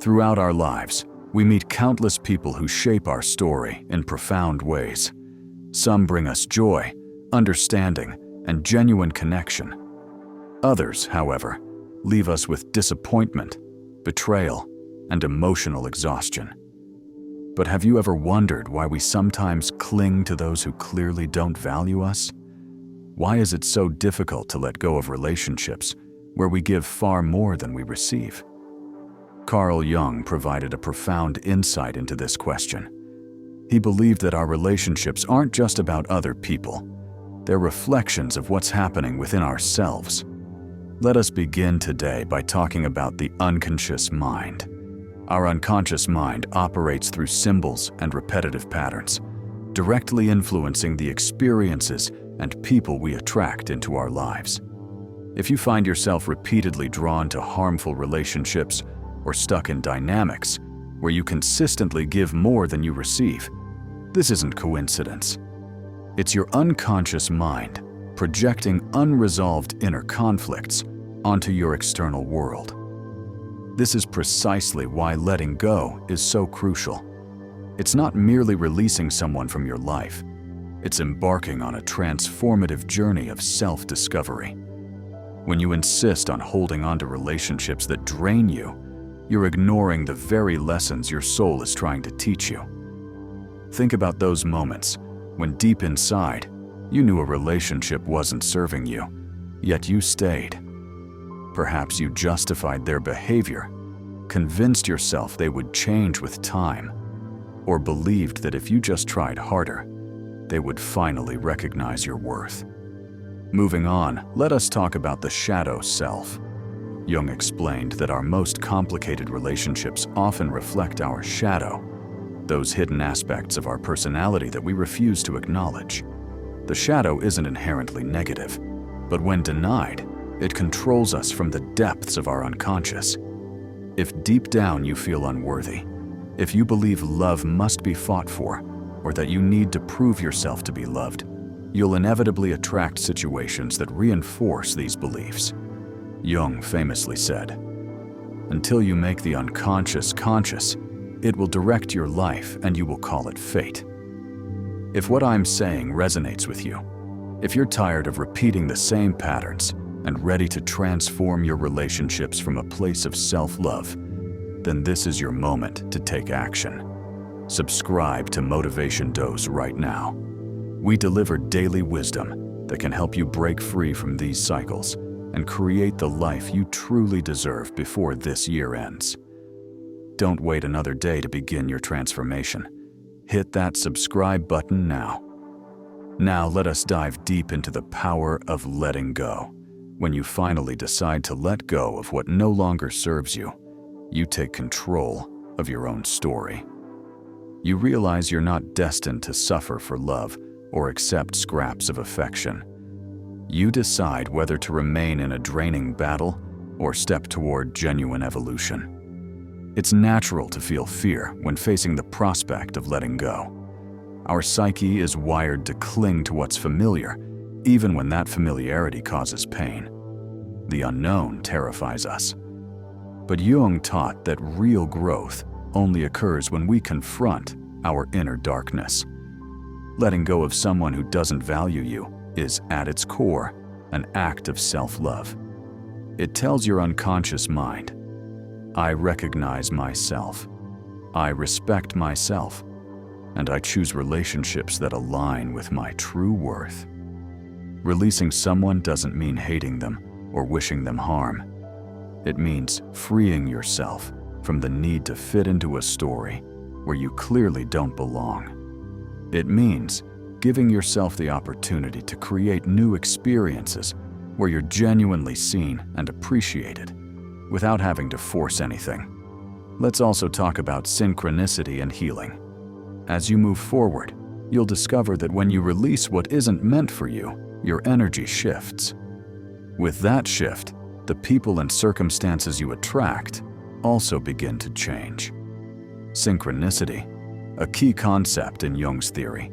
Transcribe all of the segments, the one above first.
Throughout our lives, we meet countless people who shape our story in profound ways. Some bring us joy, understanding, and genuine connection. Others, however, leave us with disappointment, betrayal, and emotional exhaustion. But have you ever wondered why we sometimes cling to those who clearly don't value us? Why is it so difficult to let go of relationships where we give far more than we receive? Carl Jung provided a profound insight into this question. He believed that our relationships aren't just about other people. They're reflections of what's happening within ourselves. Let us begin today by talking about the unconscious mind. Our unconscious mind operates through symbols and repetitive patterns, directly influencing the experiences and people we attract into our lives. If you find yourself repeatedly drawn to harmful relationships or stuck in dynamics where you consistently give more than you receive, this isn't coincidence. It's your unconscious mind projecting unresolved inner conflicts onto your external world. This is precisely why letting go is so crucial. It's not merely releasing someone from your life. It's embarking on a transformative journey of self-discovery. When you insist on holding on to relationships that drain you, you're ignoring the very lessons your soul is trying to teach you. Think about those moments when deep inside, you knew a relationship wasn't serving you, yet you stayed. Perhaps you justified their behavior, convinced yourself they would change with time, or believed that if you just tried harder, they would finally recognize your worth. Moving on, let us talk about the shadow self. Jung explained that our most complicated relationships often reflect our shadow, those hidden aspects of our personality that we refuse to acknowledge. The shadow isn't inherently negative, but when denied, it controls us from the depths of our unconscious. If deep down you feel unworthy, if you believe love must be fought for, or that you need to prove yourself to be loved, you'll inevitably attract situations that reinforce these beliefs. Jung famously said, "Until you make the unconscious conscious, it will direct your life and you will call it fate." If what I'm saying resonates with you, if you're tired of repeating the same patterns and ready to transform your relationships from a place of self-love, then this is your moment to take action. Subscribe to Motivation Dose right now. We deliver daily wisdom that can help you break free from these cycles and create the life you truly deserve before this year ends. Don't wait another day to begin your transformation. Hit that subscribe button now. Now let us dive deep into the power of letting go. When you finally decide to let go of what no longer serves you, you take control of your own story. You realize you're not destined to suffer for love or accept scraps of affection. You decide whether to remain in a draining battle or step toward genuine evolution. It's natural to feel fear when facing the prospect of letting go. Our psyche is wired to cling to what's familiar, even when that familiarity causes pain. The unknown terrifies us. But Jung taught that real growth only occurs when we confront our inner darkness. Letting go of someone who doesn't value you is, at its core, an act of self-love. It tells your unconscious mind, I recognize myself, I respect myself, and I choose relationships that align with my true worth. Releasing someone doesn't mean hating them or wishing them harm. It means freeing yourself from the need to fit into a story where you clearly don't belong. It means giving yourself the opportunity to create new experiences where you're genuinely seen and appreciated without having to force anything. Let's also talk about synchronicity and healing. As you move forward, you'll discover that when you release what isn't meant for you, your energy shifts. With that shift, the people and circumstances you attract also begin to change. Synchronicity, a key concept in Jung's theory,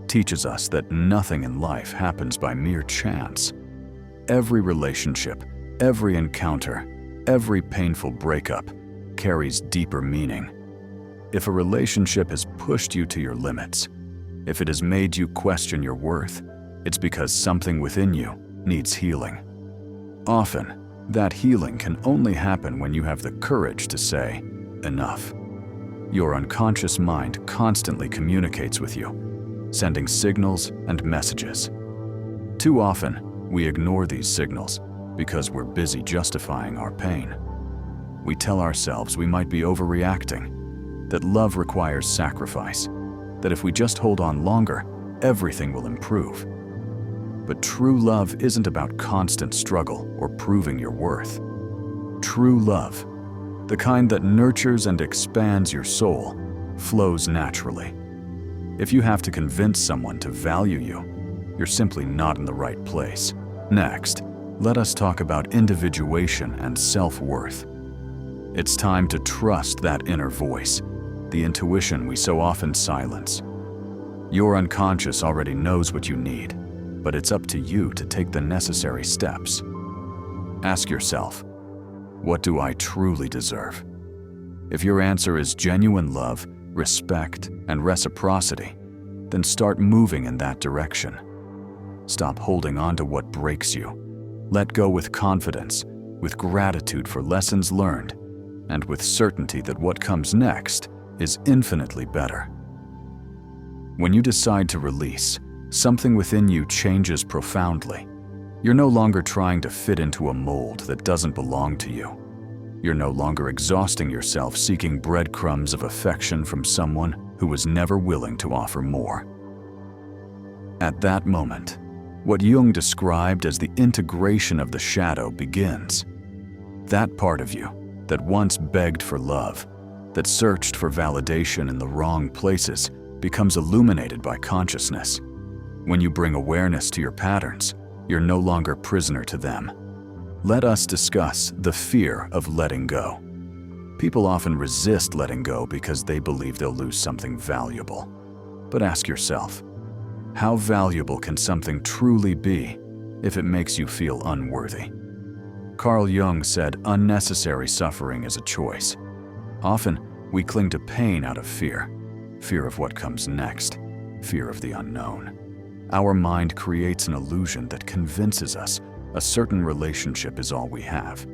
teaches us that nothing in life happens by mere chance. Every relationship, every encounter, every painful breakup carries deeper meaning. If a relationship has pushed you to your limits, if it has made you question your worth, it's because something within you needs healing. Often, that healing can only happen when you have the courage to say, enough. Your unconscious mind constantly communicates with you, sending signals and messages. Too often, we ignore these signals because we're busy justifying our pain. We tell ourselves we might be overreacting, that love requires sacrifice, that if we just hold on longer, everything will improve. But true love isn't about constant struggle or proving your worth. True love, the kind that nurtures and expands your soul, flows naturally. If you have to convince someone to value you, you're simply not in the right place. Next, let us talk about individuation and self-worth. It's time to trust that inner voice, the intuition we so often silence. Your unconscious already knows what you need, but it's up to you to take the necessary steps. Ask yourself, what do I truly deserve? If your answer is genuine love, respect, and reciprocity, then start moving in that direction. Stop holding on to what breaks you. Let go with confidence, with gratitude for lessons learned, and with certainty that what comes next is infinitely better. When you decide to release, something within you changes profoundly. You're no longer trying to fit into a mold that doesn't belong to you. You're no longer exhausting yourself seeking breadcrumbs of affection from someone who was never willing to offer more. At that moment, what Jung described as the integration of the shadow begins. That part of you that once begged for love, that searched for validation in the wrong places, becomes illuminated by consciousness. When you bring awareness to your patterns, you're no longer prisoner to them. Let us discuss the fear of letting go. People often resist letting go because they believe they'll lose something valuable. But ask yourself, how valuable can something truly be if it makes you feel unworthy? Carl Jung said unnecessary suffering is a choice. Often, we cling to pain out of fear of what comes next, fear of the unknown. Our mind creates an illusion that convinces us a certain relationship is all we have,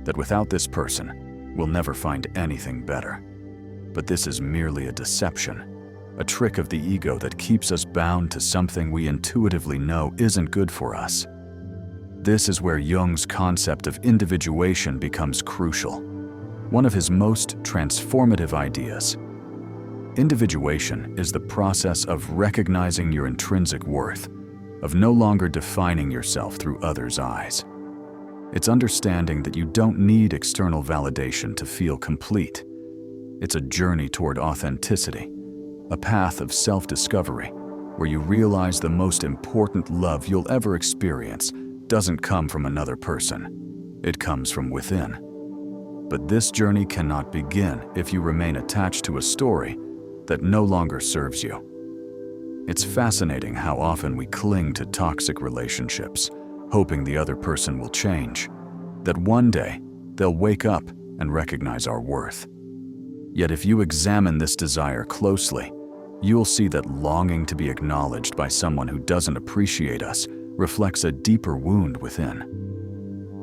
that without this person, we'll never find anything better. But this is merely a deception, a trick of the ego that keeps us bound to something we intuitively know isn't good for us. This is where Jung's concept of individuation becomes crucial, one of his most transformative ideas. Individuation is the process of recognizing your intrinsic worth, of no longer defining yourself through others' eyes. It's understanding that you don't need external validation to feel complete. It's a journey toward authenticity, a path of self-discovery, where you realize the most important love you'll ever experience doesn't come from another person. It comes from within. But this journey cannot begin if you remain attached to a story that no longer serves you. It's fascinating how often we cling to toxic relationships, hoping the other person will change, that one day they'll wake up and recognize our worth. Yet if you examine this desire closely, you'll see that longing to be acknowledged by someone who doesn't appreciate us reflects a deeper wound within.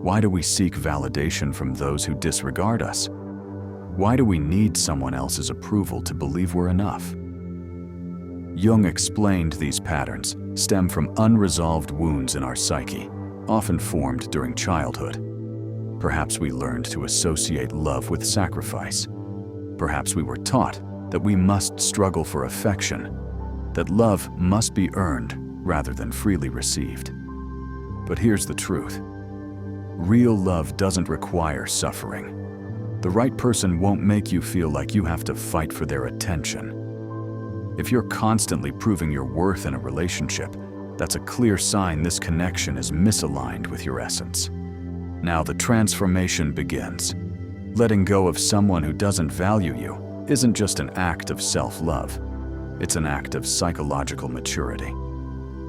Why do we seek validation from those who disregard us? Why do we need someone else's approval to believe we're enough? Jung explained these patterns stem from unresolved wounds in our psyche, often formed during childhood. Perhaps we learned to associate love with sacrifice. Perhaps we were taught that we must struggle for affection, that love must be earned rather than freely received. But here's the truth. Real love doesn't require suffering. The right person won't make you feel like you have to fight for their attention. If you're constantly proving your worth in a relationship, that's a clear sign this connection is misaligned with your essence. Now the transformation begins. Letting go of someone who doesn't value you isn't just an act of self-love. It's an act of psychological maturity.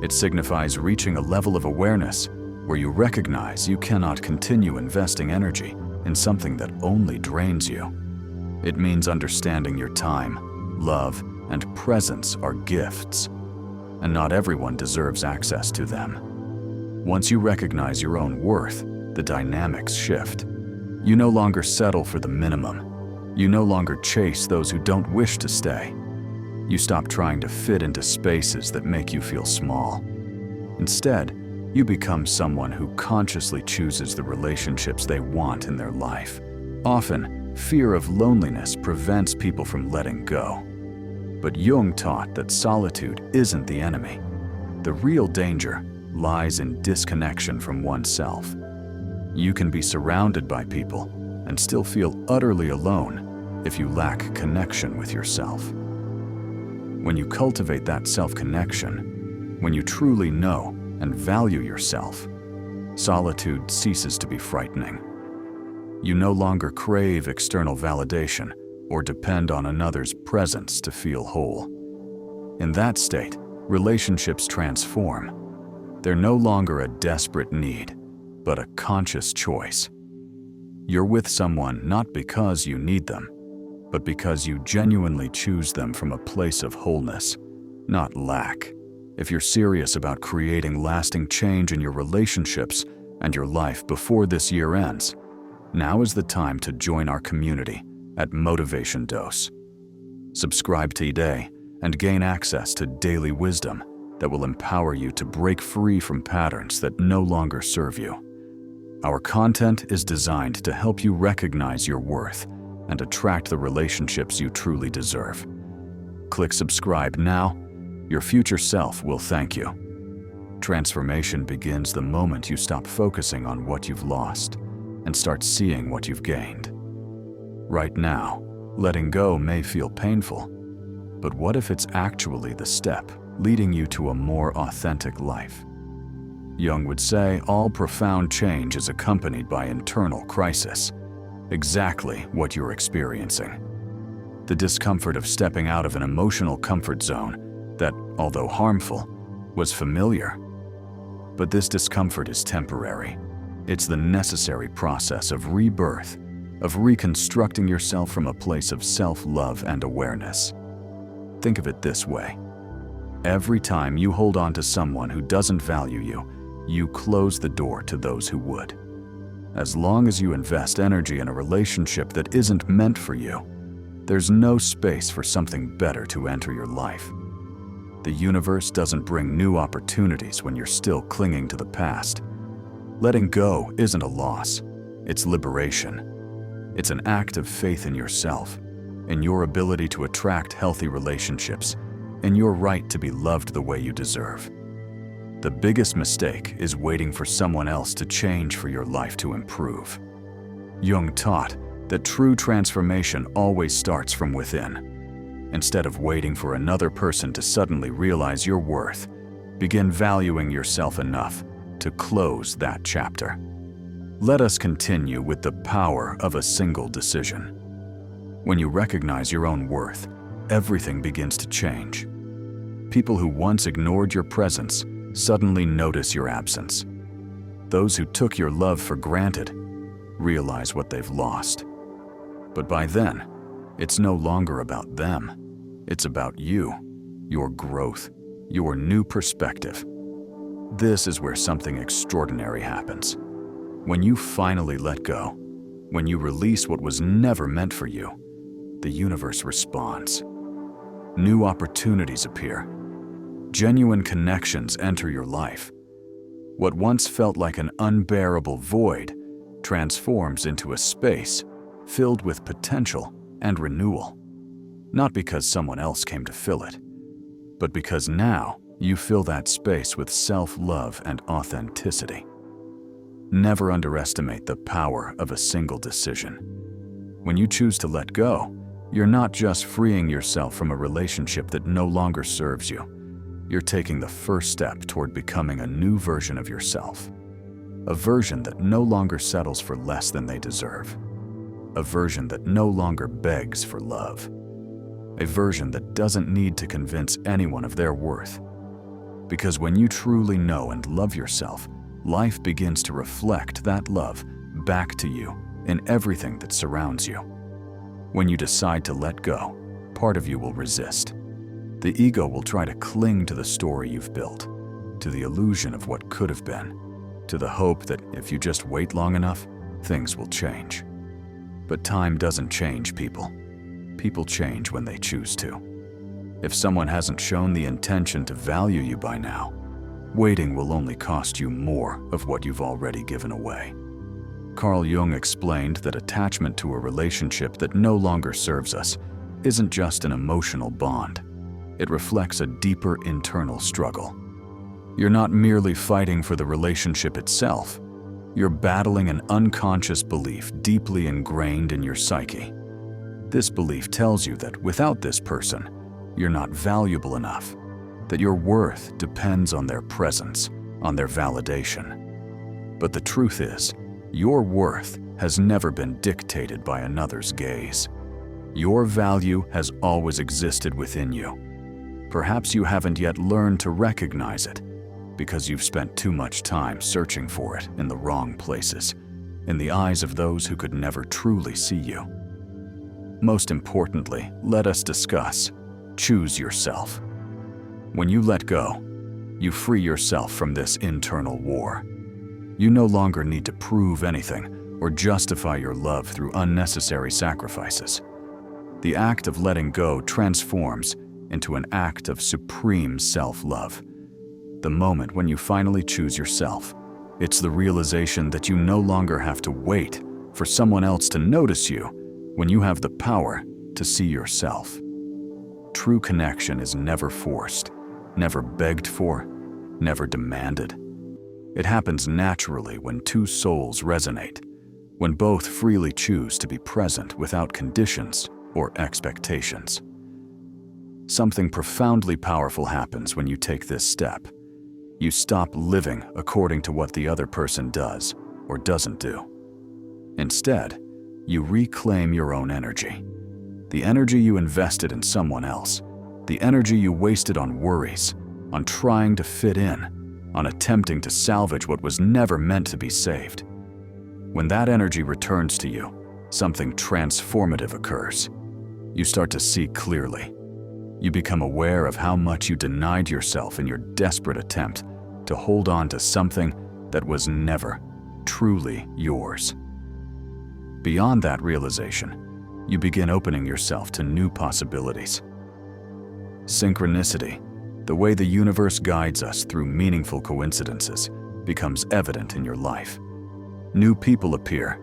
It signifies reaching a level of awareness where you recognize you cannot continue investing energy in something that only drains you. It means understanding your time, love, and presence are gifts, and not everyone deserves access to them. Once you recognize your own worth, the dynamics shift. You no longer settle for the minimum. You no longer chase those who don't wish to stay. You stop trying to fit into spaces that make you feel small. Instead, you become someone who consciously chooses the relationships they want in their life. Often, fear of loneliness prevents people from letting go. But Jung taught that solitude isn't the enemy. The real danger lies in disconnection from oneself. You can be surrounded by people and still feel utterly alone if you lack connection with yourself. When you cultivate that self-connection, when you truly know and value yourself, solitude ceases to be frightening. You no longer crave external validation or depend on another's presence to feel whole. In that state, relationships transform. They're no longer a desperate need, but a conscious choice. You're with someone not because you need them, but because you genuinely choose them from a place of wholeness, not lack. If you're serious about creating lasting change in your relationships and your life before this year ends, now is the time to join our community at Motivation Dose. Subscribe today and gain access to daily wisdom that will empower you to break free from patterns that no longer serve you. Our content is designed to help you recognize your worth and attract the relationships you truly deserve. Click subscribe now. Your future self will thank you. Transformation begins the moment you stop focusing on what you've lost and start seeing what you've gained. Right now, letting go may feel painful, but what if it's actually the step leading you to a more authentic life? Jung would say all profound change is accompanied by internal crisis, exactly what you're experiencing. The discomfort of stepping out of an emotional comfort zone that, although harmful, was familiar. But this discomfort is temporary. It's the necessary process of rebirth, of reconstructing yourself from a place of self-love and awareness. Think of it this way. Every time you hold on to someone who doesn't value you, you close the door to those who would. As long as you invest energy in a relationship that isn't meant for you, there's no space for something better to enter your life. The universe doesn't bring new opportunities when you're still clinging to the past. Letting go isn't a loss, it's liberation. It's an act of faith in yourself, in your ability to attract healthy relationships, and your right to be loved the way you deserve. The biggest mistake is waiting for someone else to change for your life to improve. Jung taught that true transformation always starts from within. Instead of waiting for another person to suddenly realize your worth, begin valuing yourself enough to close that chapter. Let us continue with the power of a single decision. When you recognize your own worth, everything begins to change. People who once ignored your presence suddenly notice your absence. Those who took your love for granted realize what they've lost. But by then, it's no longer about them. It's about you, your growth, your new perspective. This is where something extraordinary happens. When you finally let go, when you release what was never meant for you, the universe responds. New opportunities appear. Genuine connections enter your life. What once felt like an unbearable void transforms into a space filled with potential and renewal. Not because someone else came to fill it, but because now you fill that space with self-love and authenticity. Never underestimate the power of a single decision. When you choose to let go, you're not just freeing yourself from a relationship that no longer serves you. You're taking the first step toward becoming a new version of yourself. A version that no longer settles for less than they deserve. A version that no longer begs for love. A version that doesn't need to convince anyone of their worth. Because when you truly know and love yourself, life begins to reflect that love back to you in everything that surrounds you. When you decide to let go, part of you will resist. The ego will try to cling to the story you've built, to the illusion of what could have been, to the hope that if you just wait long enough, things will change. But time doesn't change people. People change when they choose to. If someone hasn't shown the intention to value you by now, waiting will only cost you more of what you've already given away. Carl Jung explained that attachment to a relationship that no longer serves us isn't just an emotional bond. It reflects a deeper internal struggle. You're not merely fighting for the relationship itself. You're battling an unconscious belief deeply ingrained in your psyche. This belief tells you that without this person, you're not valuable enough, that your worth depends on their presence, on their validation. But the truth is, your worth has never been dictated by another's gaze. Your value has always existed within you. Perhaps you haven't yet learned to recognize it because you've spent too much time searching for it in the wrong places, in the eyes of those who could never truly see you. Most importantly, let us discuss: choose yourself. When you let go, you free yourself from this internal war. You no longer need to prove anything or justify your love through unnecessary sacrifices. The act of letting go transforms into an act of supreme self-love. The moment when you finally choose yourself, it's the realization that you no longer have to wait for someone else to notice you when you have the power to see yourself. True connection is never forced, never begged for, never demanded. It happens naturally when two souls resonate, when both freely choose to be present without conditions or expectations. Something profoundly powerful happens when you take this step. You stop living according to what the other person does or doesn't do. Instead, you reclaim your own energy. The energy you invested in someone else, the energy you wasted on worries, on trying to fit in, on attempting to salvage what was never meant to be saved. When that energy returns to you, something transformative occurs. You start to see clearly. You become aware of how much you denied yourself in your desperate attempt to hold on to something that was never truly yours. Beyond that realization, you begin opening yourself to new possibilities. Synchronicity, the way the universe guides us through meaningful coincidences, becomes evident in your life. New people appear,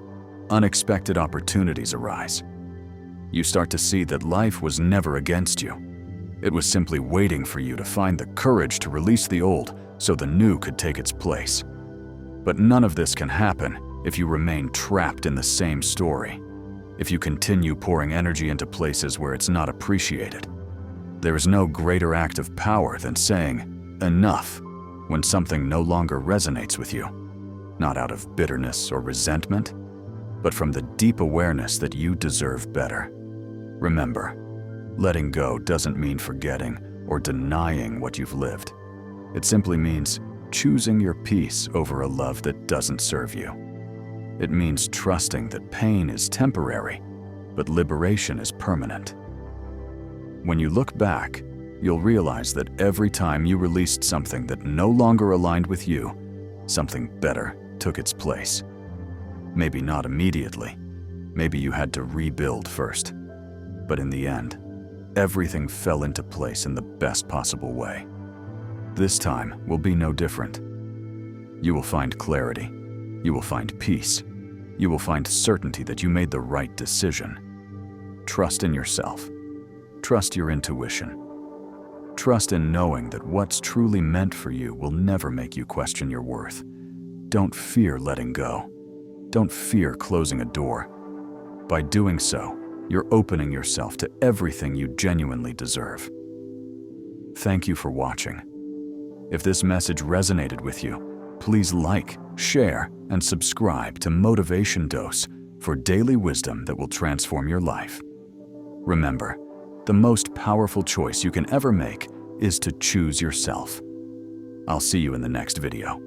unexpected opportunities arise. You start to see that life was never against you. It was simply waiting for you to find the courage to release the old so the new could take its place. But none of this can happen if you remain trapped in the same story, if you continue pouring energy into places where it's not appreciated. There is no greater act of power than saying, "Enough," when something no longer resonates with you, not out of bitterness or resentment, but from the deep awareness that you deserve better. Remember, letting go doesn't mean forgetting or denying what you've lived. It simply means choosing your peace over a love that doesn't serve you. It means trusting that pain is temporary, but liberation is permanent. When you look back, you'll realize that every time you released something that no longer aligned with you, something better took its place. Maybe not immediately. Maybe you had to rebuild first. But in the end, everything fell into place in the best possible way. This time will be no different. You will find clarity. You will find peace. You will find certainty that you made the right decision. Trust in yourself. Trust your intuition. Trust in knowing that what's truly meant for you will never make you question your worth. Don't fear letting go. Don't fear closing a door. By doing so, you're opening yourself to everything you genuinely deserve. Thank you for watching. If this message resonated with you, please like, share, and subscribe to Motivation Dose for daily wisdom that will transform your life. Remember, the most powerful choice you can ever make is to choose yourself. I'll see you in the next video.